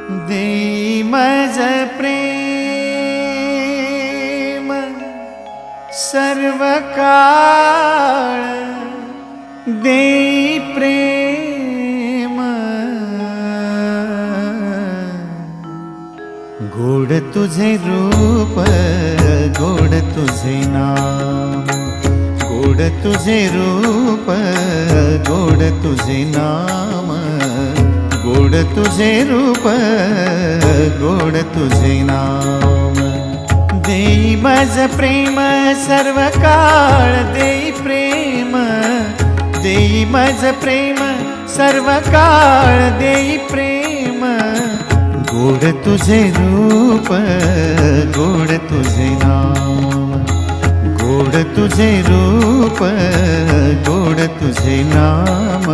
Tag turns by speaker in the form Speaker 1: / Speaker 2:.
Speaker 1: देई मज प्रेम सर्व काळ, देई प्रेम गोड तुझे रूप, गोड तुझे नाम, गोड तुझे रूप, गोड तुझे नाम, गोड तुझे रूप, गोड तुझे नाम। देई मज प्रेम सर्व काळ, देई प्रेम, देई मज प्रेम सर्व काळ, देई प्रेम गोड तुझे रूप, गोड तुझे नाम, गोड तुझे रूप, गोड तुझे नाम।